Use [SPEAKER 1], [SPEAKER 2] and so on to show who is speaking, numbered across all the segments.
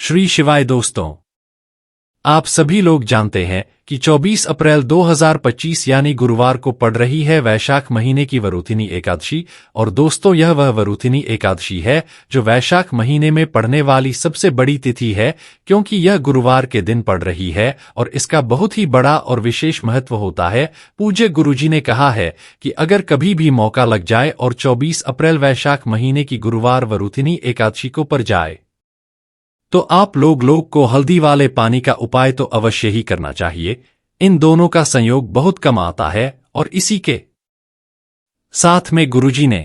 [SPEAKER 1] श्री शिवाय दोस्तों, आप सभी लोग जानते हैं कि 24 अप्रैल 2025 यानी गुरुवार को पड़ रही है वैशाख महीने की वरुथिनी एकादशी। और दोस्तों, यह वह वरुथिनी एकादशी है जो वैशाख महीने में पड़ने वाली सबसे बड़ी तिथि है, क्योंकि यह गुरुवार के दिन पड़ रही है और इसका बहुत ही बड़ा और विशेष महत्व होता है। पूज्य गुरुजी ने कहा है कि अगर कभी भी मौका लग जाए और 24 अप्रैल वैशाख महीने की गुरुवार वरुथिनी एकादशी को पड़ जाए तो आप लोग को हल्दी वाले पानी का उपाय तो अवश्य ही करना चाहिए। इन दोनों का संयोग बहुत कम आता है और इसी के साथ में गुरुजी ने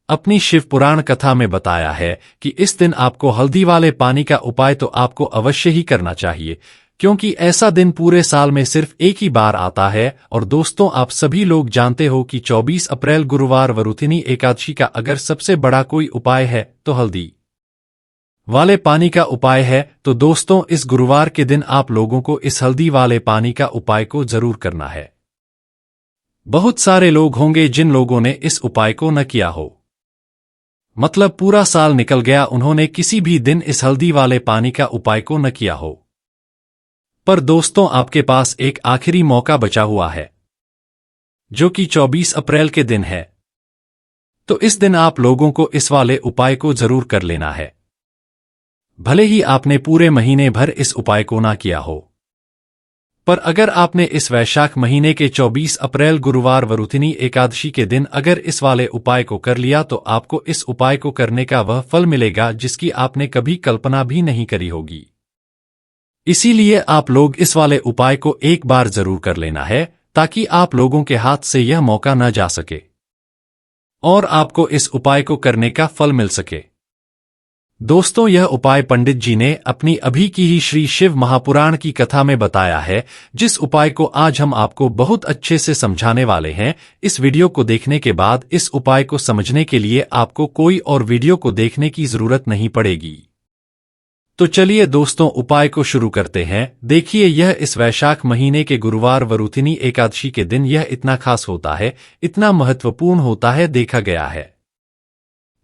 [SPEAKER 1] अपनी शिव पुराण कथा में बताया है कि इस दिन आपको हल्दी वाले पानी का उपाय तो आपको अवश्य ही करना चाहिए, क्योंकि ऐसा दिन पूरे साल में सिर्फ एक ही बार आता है। और दोस्तों, आप सभी लोग जानते हो कि 24 अप्रैल गुरुवार वरुथिनी एकादशी का अगर सबसे बड़ा कोई उपाय है तो हल्दी वाले पानी का उपाय है। तो दोस्तों, इस गुरुवार के दिन आप लोगों को इस हल्दी वाले पानी का उपाय को जरूर करना है। बहुत सारे लोग होंगे जिन लोगों ने इस उपाय को न किया हो, मतलब पूरा साल निकल गया, उन्होंने किसी भी दिन इस हल्दी वाले पानी का उपाय को न किया हो। पर दोस्तों, आपके पास एक आखिरी मौका बचा हुआ है जो कि 24 अप्रैल के दिन है। तो इस दिन आप लोगों को इस वाले उपाय को जरूर कर लेना है, भले ही आपने पूरे महीने भर इस उपाय को ना किया हो। पर अगर आपने इस वैशाख महीने के 24 अप्रैल गुरुवार वरुथिनी एकादशी के दिन अगर इस वाले उपाय को कर लिया तो आपको इस उपाय को करने का वह फल मिलेगा जिसकी आपने कभी कल्पना भी नहीं करी होगी। इसीलिए आप लोग इस वाले उपाय को एक बार जरूर कर लेना है, ताकि आप लोगों के हाथ से यह मौका न जा सके और आपको इस उपाय को करने का फल मिल सके। दोस्तों, यह उपाय पंडित जी ने अपनी अभी की ही श्री शिव महापुराण की कथा में बताया है, जिस उपाय को आज हम आपको बहुत अच्छे से समझाने वाले हैं। इस वीडियो को देखने के बाद इस उपाय को समझने के लिए आपको कोई और वीडियो को देखने की जरूरत नहीं पड़ेगी। तो चलिए दोस्तों, उपाय को शुरू करते हैं। देखिए, यह इस वैशाख महीने के गुरुवार वरुथिनी एकादशी के दिन यह इतना खास होता है, इतना महत्वपूर्ण होता है। देखा गया है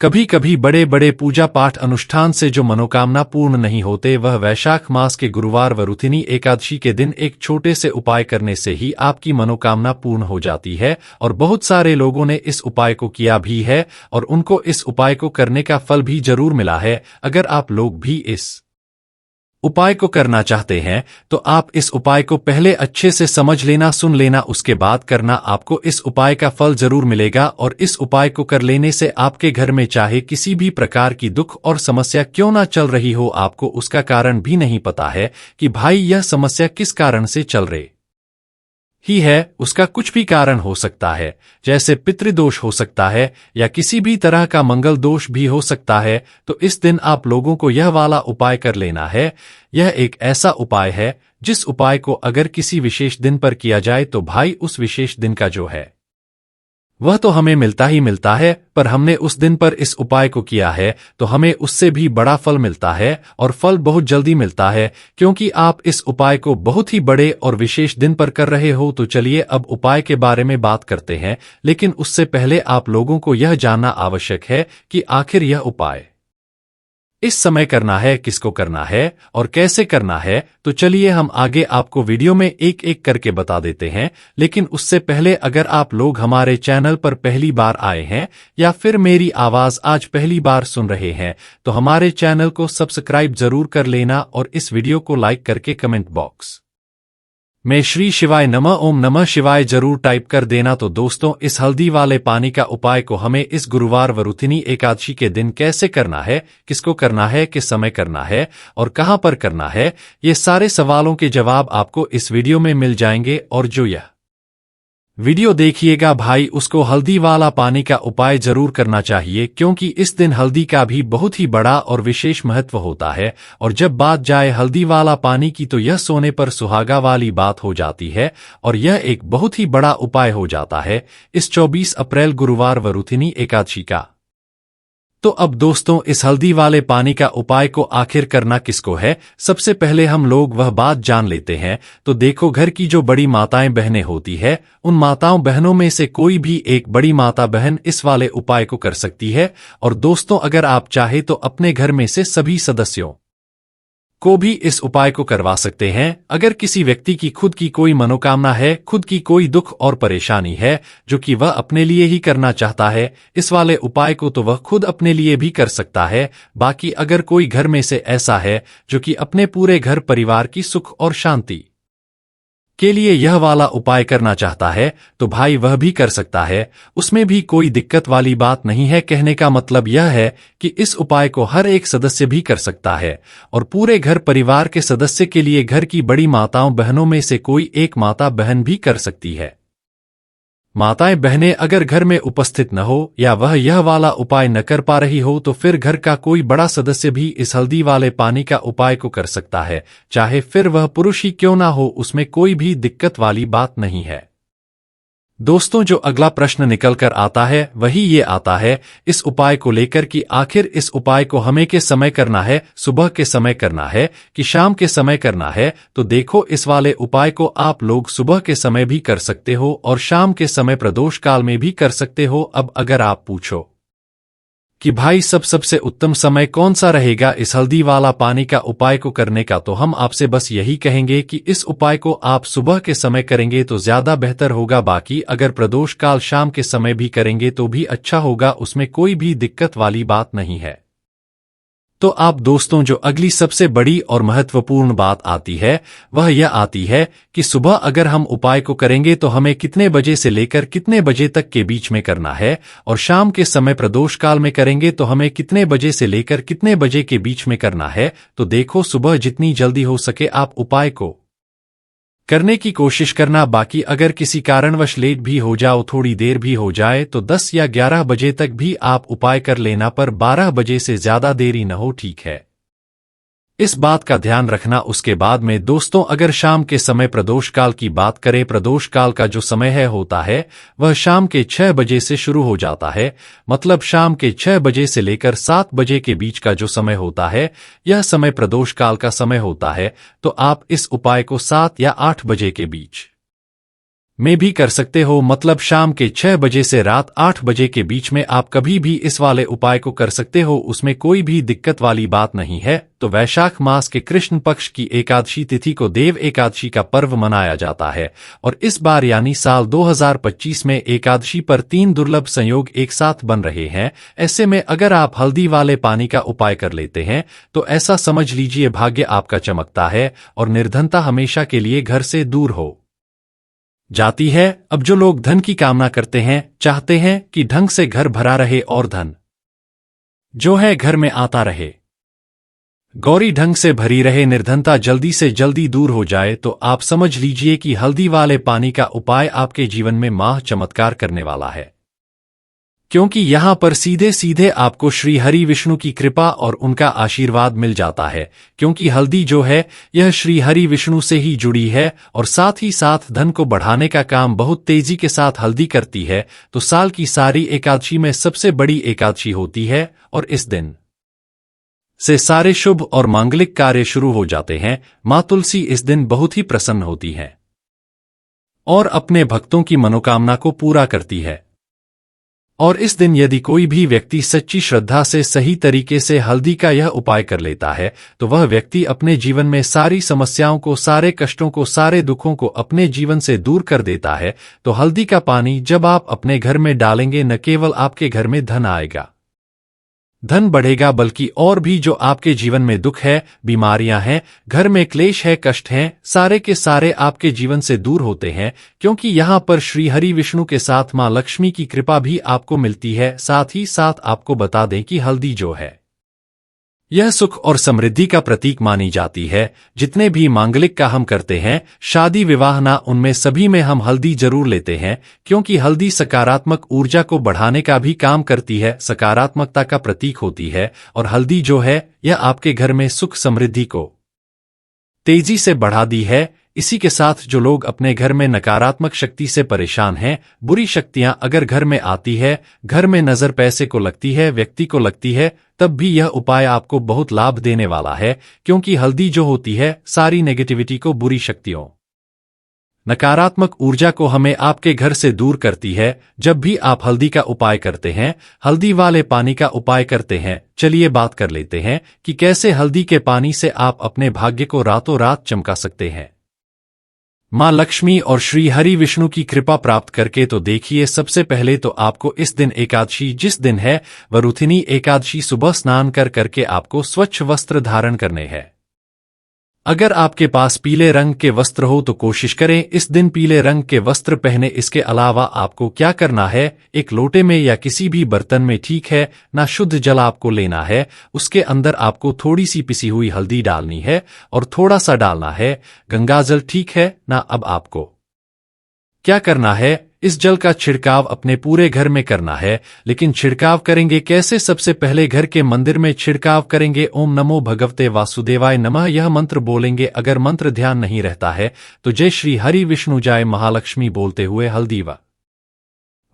[SPEAKER 1] कभी कभी बड़े बड़े पूजा पाठ अनुष्ठान से जो मनोकामना पूर्ण नहीं होते, वह वैशाख मास के गुरुवार वरुथिनी एकादशी के दिन एक छोटे से उपाय करने से ही आपकी मनोकामना पूर्ण हो जाती है। और बहुत सारे लोगों ने इस उपाय को किया भी है और उनको इस उपाय को करने का फल भी जरूर मिला है। अगर आप लोग भी इस उपाय को करना चाहते हैं तो आप इस उपाय को पहले अच्छे से समझ लेना, सुन लेना, उसके बाद करना। आपको इस उपाय का फल जरूर मिलेगा और इस उपाय को कर लेने से आपके घर में चाहे किसी भी प्रकार की दुख और समस्या क्यों ना चल रही हो, आपको उसका कारण भी नहीं पता है कि भाई यह समस्या किस कारण से चल रही ही है, उसका कुछ भी कारण हो सकता है, जैसे पितृदोष हो सकता है या किसी भी तरह का मंगल दोष भी हो सकता है। तो इस दिन आप लोगों को यह वाला उपाय कर लेना है। यह एक ऐसा उपाय है जिस उपाय को अगर किसी विशेष दिन पर किया जाए तो भाई उस विशेष दिन का जो है वह तो हमें मिलता ही मिलता है, पर हमने उस दिन पर इस उपाय को किया है तो हमें उससे भी बड़ा फल मिलता है और फल बहुत जल्दी मिलता है, क्योंकि आप इस उपाय को बहुत ही बड़े और विशेष दिन पर कर रहे हो। तो चलिए अब उपाय के बारे में बात करते हैं, लेकिन उससे पहले आप लोगों को यह जानना आवश्यक है कि आखिर यह उपाय इस समय करना है, किसको करना है और कैसे करना है। तो चलिए हम आगे आपको वीडियो में एक एक करके बता देते हैं। लेकिन उससे पहले अगर आप लोग हमारे चैनल पर पहली बार आए हैं या फिर मेरी आवाज आज पहली बार सुन रहे हैं तो हमारे चैनल को सब्सक्राइब जरूर कर लेना और इस वीडियो को लाइक करके कमेंट बॉक्स में श्री शिवाय नमः, ओम नमः शिवाय जरूर टाइप कर देना। तो दोस्तों, इस हल्दी वाले पानी का उपाय को हमें इस गुरुवार वरुथिनी एकादशी के दिन कैसे करना है, किसको करना है, किस समय करना है और कहां पर करना है, ये सारे सवालों के जवाब आपको इस वीडियो में मिल जाएंगे। और जो यह वीडियो देखिएगा भाई, उसको हल्दी वाला पानी का उपाय जरूर करना चाहिए, क्योंकि इस दिन हल्दी का भी बहुत ही बड़ा और विशेष महत्व होता है। और जब बात जाए हल्दी वाला पानी की तो यह सोने पर सुहागा वाली बात हो जाती है और यह एक बहुत ही बड़ा उपाय हो जाता है इस 24 अप्रैल गुरुवार वरुथिनी एकादशी का। तो अब दोस्तों, इस हल्दी वाले पानी का उपाय को आखिर करना किसको है, सबसे पहले हम लोग वह बात जान लेते हैं। तो देखो, घर की जो बड़ी माताएं बहनें होती है, उन माताओं बहनों में से कोई भी एक बड़ी माता बहन इस वाले उपाय को कर सकती है। और दोस्तों, अगर आप चाहे तो अपने घर में से सभी सदस्यों को भी इस उपाय को करवा सकते हैं। अगर किसी व्यक्ति की खुद की कोई मनोकामना है, खुद की कोई दुख और परेशानी है जो कि वह अपने लिए ही करना चाहता है, इस वाले उपाय को तो वह खुद अपने लिए भी कर सकता है। बाकी अगर कोई घर में से ऐसा है जो कि अपने पूरे घर परिवार की सुख और शांति के लिए यह वाला उपाय करना चाहता है, तो भाई वह भी कर सकता है। उसमें भी कोई दिक्कत वाली बात नहीं है। कहने का मतलब यह है कि इस उपाय को हर एक सदस्य भी कर सकता है और पूरे घर परिवार के सदस्य के लिए घर की बड़ी माताओं बहनों में से कोई एक माता बहन भी कर सकती है। माताएं बहनें अगर घर में उपस्थित न हो या वह यह वाला उपाय न कर पा रही हो तो फिर घर का कोई बड़ा सदस्य भी इस हल्दी वाले पानी का उपाय को कर सकता है, चाहे फिर वह पुरुष ही क्यों ना हो। उसमें कोई भी दिक्कत वाली बात नहीं है। दोस्तों, जो अगला प्रश्न निकल कर आता है वही ये आता है इस उपाय को लेकर कि आखिर इस उपाय को हमें के समय करना है, सुबह के समय करना है कि शाम के समय करना है। तो देखो, इस वाले उपाय को आप लोग सुबह के समय भी कर सकते हो और शाम के समय प्रदोष काल में भी कर सकते हो। अब अगर आप पूछो कि भाई सबसे उत्तम समय कौन सा रहेगा इस हल्दी वाला पानी का उपाय को करने का, तो हम आपसे बस यही कहेंगे कि इस उपाय को आप सुबह के समय करेंगे तो ज्यादा बेहतर होगा। बाकी अगर प्रदोष काल शाम के समय भी करेंगे तो भी अच्छा होगा, उसमें कोई भी दिक्कत वाली बात नहीं है। तो आप दोस्तों, जो अगली सबसे बड़ी और महत्वपूर्ण बात आती है वह यह आती है कि सुबह अगर हम उपाय को करेंगे तो हमें कितने बजे से लेकर कितने बजे तक के बीच में करना है, और शाम के समय प्रदोष काल में करेंगे तो हमें कितने बजे से लेकर कितने बजे के बीच में करना है। तो देखो, सुबह जितनी जल्दी हो सके आप उपाय को करने की कोशिश करना। बाकी अगर किसी कारणवश लेट भी हो जाओ, थोड़ी देर भी हो जाए, तो 10 या 11 बजे तक भी आप उपाय कर लेना, पर 12 बजे से ज्यादा देरी न हो, ठीक है? इस बात का ध्यान रखना। उसके बाद में दोस्तों, अगर शाम के समय प्रदोष काल की बात करें, प्रदोष काल का जो समय है होता है वह शाम के 6 बजे से शुरू हो जाता है। मतलब शाम के 6 बजे से लेकर 7 बजे के बीच का जो समय होता है, यह समय प्रदोष काल का समय होता है। तो आप इस उपाय को 7 या 8 बजे के बीच में भी कर सकते हो। मतलब शाम के 6 बजे से रात 8 बजे के बीच में आप कभी भी इस वाले उपाय को कर सकते हो, उसमें कोई भी दिक्कत वाली बात नहीं है। तो वैशाख मास के कृष्ण पक्ष की एकादशी तिथि को देव एकादशी का पर्व मनाया जाता है, और इस बार यानी साल 2025 में एकादशी पर 3 दुर्लभ संयोग एक साथ बन रहे हैं। ऐसे में अगर आप हल्दी वाले पानी का उपाय कर लेते हैं तो ऐसा समझ लीजिए भाग्य आपका चमकता है और निर्धनता हमेशा के लिए घर से दूर हो जाती है। अब जो लोग धन की कामना करते हैं, चाहते हैं कि ढंग से घर भरा रहे और धन जो है घर में आता रहे, गौरी ढंग से भरी रहे, निर्धनता जल्दी से जल्दी दूर हो जाए, तो आप समझ लीजिए कि हल्दी वाले पानी का उपाय आपके जीवन में माह चमत्कार करने वाला है। क्योंकि यहां पर सीधे सीधे आपको श्री हरि विष्णु की कृपा और उनका आशीर्वाद मिल जाता है। क्योंकि हल्दी जो है यह श्री हरि विष्णु से ही जुड़ी है और साथ ही साथ धन को बढ़ाने का काम बहुत तेजी के साथ हल्दी करती है। तो साल की सारी एकादशी में सबसे बड़ी एकादशी होती है और इस दिन से सारे शुभ और मांगलिक कार्य शुरू हो जाते हैं। मां तुलसी इस दिन बहुत ही प्रसन्न होती है और अपने भक्तों की मनोकामना को पूरा करती है। और इस दिन यदि कोई भी व्यक्ति सच्ची श्रद्धा से सही तरीके से हल्दी का यह उपाय कर लेता है तो वह व्यक्ति अपने जीवन में सारी समस्याओं को, सारे कष्टों को, सारे दुखों को अपने जीवन से दूर कर देता है। तो हल्दी का पानी जब आप अपने घर में डालेंगे, न केवल आपके घर में धन आएगा, धन बढ़ेगा, बल्कि और भी जो आपके जीवन में दुख है, बीमारियां हैं, घर में क्लेश है, कष्ट हैं, सारे के सारे आपके जीवन से दूर होते हैं। क्योंकि यहां पर श्री हरि विष्णु के साथ मां लक्ष्मी की कृपा भी आपको मिलती है। साथ ही साथ आपको बता दें कि हल्दी जो है यह सुख और समृद्धि का प्रतीक मानी जाती है। जितने भी मांगलिक का हम करते हैं, शादी विवाह ना, उनमें सभी में हम हल्दी जरूर लेते हैं। क्योंकि हल्दी सकारात्मक ऊर्जा को बढ़ाने का भी काम करती है, सकारात्मकता का प्रतीक होती है। और हल्दी जो है यह आपके घर में सुख समृद्धि को तेजी से बढ़ा दी है। इसी के साथ जो लोग अपने घर में नकारात्मक शक्ति से परेशान हैं, बुरी शक्तियां अगर घर में आती है, घर में नजर पैसे को लगती है, व्यक्ति को लगती है, तब भी यह उपाय आपको बहुत लाभ देने वाला है। क्योंकि हल्दी जो होती है सारी नेगेटिविटी को, बुरी शक्तियों नकारात्मक ऊर्जा को हमें आपके घर से दूर करती है। जब भी आप हल्दी का उपाय करते हैं, हल्दी वाले पानी का उपाय करते हैं, चलिए बात कर लेते हैं कि कैसे हल्दी के पानी से आप अपने भाग्य को रातों रात चमका सकते हैं। मां लक्ष्मी और श्री हरि विष्णु की कृपा प्राप्त करके तो देखिए, सबसे पहले तो आपको इस दिन एकादशी, जिस दिन है वरुथिनी एकादशी, सुबह स्नान करके आपको स्वच्छ वस्त्र धारण करने हैं। अगर आपके पास पीले रंग के वस्त्र हो तो कोशिश करें इस दिन पीले रंग के वस्त्र पहने। इसके अलावा आपको क्या करना है, एक लोटे में या किसी भी बर्तन में, ठीक है ना, शुद्ध जल आपको लेना है। उसके अंदर आपको थोड़ी सी पिसी हुई हल्दी डालनी है और थोड़ा सा डालना है गंगाजल, ठीक है ना। अब आपको क्या करना है, इस जल का छिड़काव अपने पूरे घर में करना है। लेकिन छिड़काव करेंगे कैसे? सबसे पहले घर के मंदिर में छिड़काव करेंगे। ओम नमो भगवते वासुदेवाय नमः, यह मंत्र बोलेंगे। अगर मंत्र ध्यान नहीं रहता है तो जय श्री हरि विष्णु जय महालक्ष्मी बोलते हुए हल्दी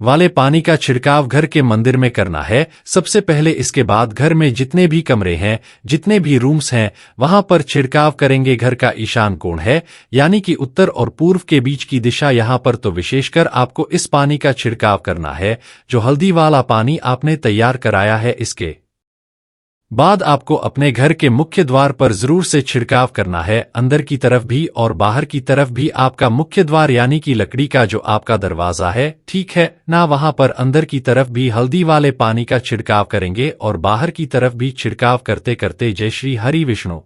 [SPEAKER 1] वाले पानी का छिड़काव घर के मंदिर में करना है सबसे पहले। इसके बाद घर में जितने भी कमरे हैं, जितने भी रूम्स हैं, वहां पर छिड़काव करेंगे। घर का ईशान कोण है, यानी कि उत्तर और पूर्व के बीच की दिशा, यहां पर तो विशेषकर आपको इस पानी का छिड़काव करना है, जो हल्दी वाला पानी आपने तैयार कराया है। इसके बाद आपको अपने घर के मुख्य द्वार पर जरूर से छिड़काव करना है, अंदर की तरफ भी और बाहर की तरफ भी। आपका मुख्य द्वार यानी कि लकड़ी का जो आपका दरवाजा है, ठीक है ना, वहां पर अंदर की तरफ भी हल्दी वाले पानी का छिड़काव करेंगे और बाहर की तरफ भी छिड़काव करते करते जय श्री हरि विष्णु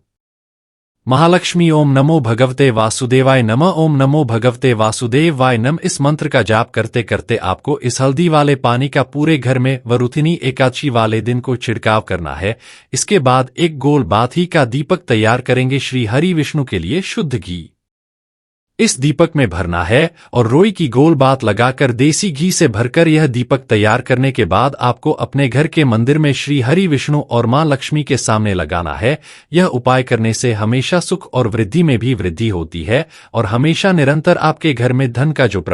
[SPEAKER 1] महालक्ष्मी ओम नमो भगवते वासुदेवाय नमः, ओम नमो भगवते वासुदेवाय नमः, इस मंत्र का जाप करते करते आपको इस हल्दी वाले पानी का पूरे घर में वरुथिनी एकादशी वाले दिन को छिड़काव करना है। इसके बाद एक गोल बाती का दीपक तैयार करेंगे श्री हरि विष्णु के लिए, शुद्ध घी इस दीपक में भरना है और रोई की गोल बात लगाकर देसी घी से भरकर यह दीपक तैयार करने के बाद आपको अपने घर के मंदिर में श्री हरि विष्णु और मां लक्ष्मी के सामने लगाना है। यह उपाय करने से हमेशा सुख और वृद्धि में भी वृद्धि होती है और हमेशा निरंतर आपके घर में धन का जो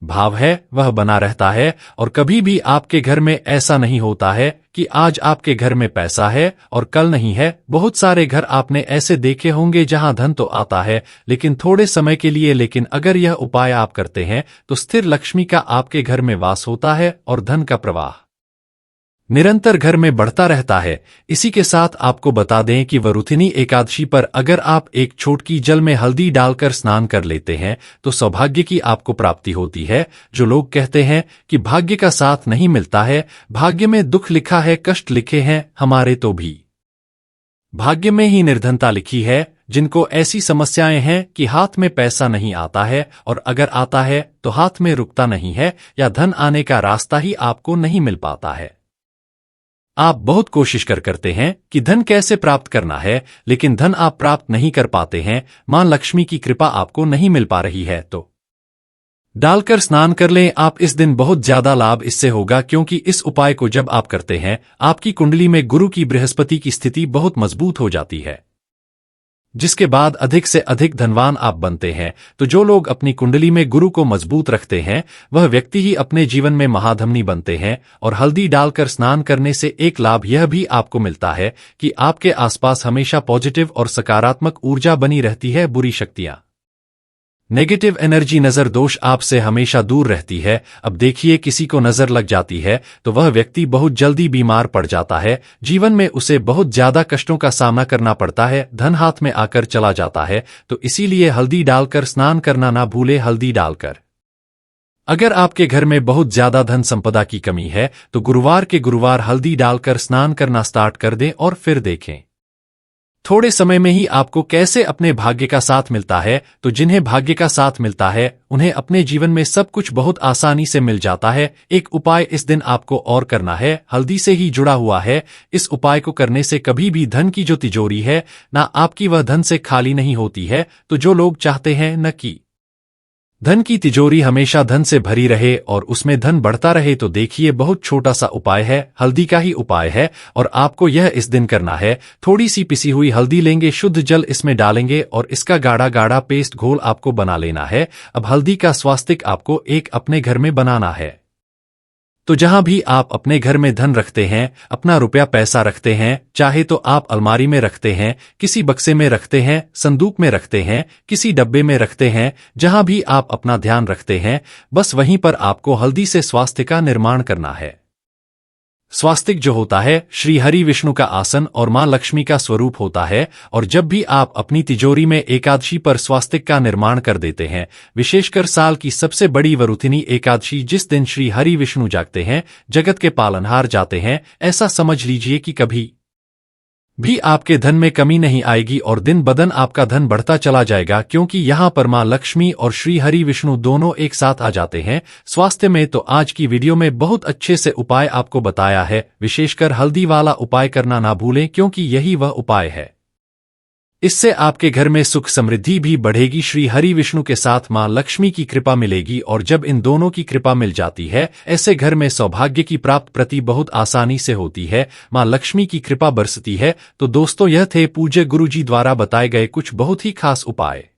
[SPEAKER 1] भाव है वह बना रहता है। और कभी भी आपके घर में ऐसा नहीं होता है कि आज आपके घर में पैसा है और कल नहीं है। बहुत सारे घर आपने ऐसे देखे होंगे जहां धन तो आता है लेकिन थोड़े समय के लिए, लेकिन अगर यह उपाय आप करते हैं तो स्थिर लक्ष्मी का आपके घर में वास होता है और धन का प्रवाह निरंतर घर में बढ़ता रहता है। इसी के साथ आपको बता दें कि वरुथिनी एकादशी पर अगर आप एक छोटकी जल में हल्दी डालकर स्नान कर लेते हैं तो सौभाग्य की आपको प्राप्ति होती है। जो लोग कहते हैं कि भाग्य का साथ नहीं मिलता है, भाग्य में दुख लिखा है, कष्ट लिखे हैं, हमारे तो भी भाग्य में ही निर्धनता लिखी है। जिनको ऐसी समस्याएं हैं कि हाथ में पैसा नहीं आता है और अगर आता है तो हाथ में रुकता नहीं है या धन आने का रास्ता ही आपको नहीं मिल पाता है। आप बहुत कोशिश करते हैं कि धन कैसे प्राप्त करना है, लेकिन धन आप प्राप्त नहीं कर पाते हैं, मां लक्ष्मी की कृपा आपको नहीं मिल पा रही है, तो डालकर स्नान कर लें आप। इस दिन बहुत ज्यादा लाभ इससे होगा, क्योंकि इस उपाय को जब आप करते हैं आपकी कुंडली में गुरु की बृहस्पति की स्थिति बहुत मजबूत हो जाती है, जिसके बाद अधिक से अधिक धनवान आप बनते हैं। तो जो लोग अपनी कुंडली में गुरु को मजबूत रखते हैं वह व्यक्ति ही अपने जीवन में महाधनी बनते हैं। और हल्दी डालकर स्नान करने से एक लाभ यह भी आपको मिलता है कि आपके आसपास हमेशा पॉजिटिव और सकारात्मक ऊर्जा बनी रहती है, बुरी शक्तियां, नेगेटिव एनर्जी, नजर दोष आपसे हमेशा दूर रहती है। अब देखिए, किसी को नजर लग जाती है तो वह व्यक्ति बहुत जल्दी बीमार पड़ जाता है, जीवन में उसे बहुत ज्यादा कष्टों का सामना करना पड़ता है, धन हाथ में आकर चला जाता है। तो इसीलिए हल्दी डालकर स्नान करना ना भूले। हल्दी डालकर अगर आपके घर में बहुत ज्यादा धन संपदा की कमी है तो गुरुवार के गुरुवार हल्दी डालकर स्नान करना स्टार्ट कर दें और फिर देखें थोड़े समय में ही आपको कैसे अपने भाग्य का साथ मिलता है। तो जिन्हें भाग्य का साथ मिलता है उन्हें अपने जीवन में सब कुछ बहुत आसानी से मिल जाता है। एक उपाय इस दिन आपको और करना है, हल्दी से ही जुड़ा हुआ है। इस उपाय को करने से कभी भी धन की जो तिजोरी है ना आपकी, वह धन से खाली नहीं होती है। तो जो लोग चाहते हैं न कि धन की तिजोरी हमेशा धन से भरी रहे और उसमें धन बढ़ता रहे, तो देखिए बहुत छोटा सा उपाय है, हल्दी का ही उपाय है और आपको यह इस दिन करना है। थोड़ी सी पिसी हुई हल्दी लेंगे, शुद्ध जल इसमें डालेंगे और इसका गाढ़ा गाढ़ा पेस्ट घोल आपको बना लेना है। अब हल्दी का स्वास्तिक आपको एक अपने घर में बनाना है। तो जहां भी आप अपने घर में धन रखते हैं, अपना रुपया पैसा रखते हैं, चाहे तो आप अलमारी में रखते हैं, किसी बक्से में रखते हैं, संदूक में रखते हैं, किसी डब्बे में रखते हैं, जहां भी आप अपना ध्यान रखते हैं, बस वहीं पर आपको हल्दी से स्वास्तिक का निर्माण करना है। स्वास्तिक जो होता है श्री हरि विष्णु का आसन और मां लक्ष्मी का स्वरूप होता है, और जब भी आप अपनी तिजोरी में एकादशी पर स्वास्तिक का निर्माण कर देते हैं, विशेषकर साल की सबसे बड़ी वरुथिनी एकादशी जिस दिन श्री हरि विष्णु जागते हैं, जगत के पालनहार जाते हैं, ऐसा समझ लीजिए कि कभी भी आपके धन में कमी नहीं आएगी और दिन बदन आपका धन बढ़ता चला जाएगा, क्योंकि यहाँ पर मां लक्ष्मी और श्री हरि विष्णु दोनों एक साथ आ जाते हैं। स्वास्थ्य में तो आज की वीडियो में बहुत अच्छे से उपाय आपको बताया है, विशेषकर हल्दी वाला उपाय करना ना भूलें, क्योंकि यही वह उपाय है। इससे आपके घर में सुख समृद्धि भी बढ़ेगी, श्री हरि विष्णु के साथ मां लक्ष्मी की कृपा मिलेगी, और जब इन दोनों की कृपा मिल जाती है, ऐसे घर में सौभाग्य की प्राप्ति प्रति बहुत आसानी से होती है, मां लक्ष्मी की कृपा बरसती है। तो दोस्तों, यह थे पूज्य गुरुजी द्वारा बताए गए कुछ बहुत ही खास उपाय।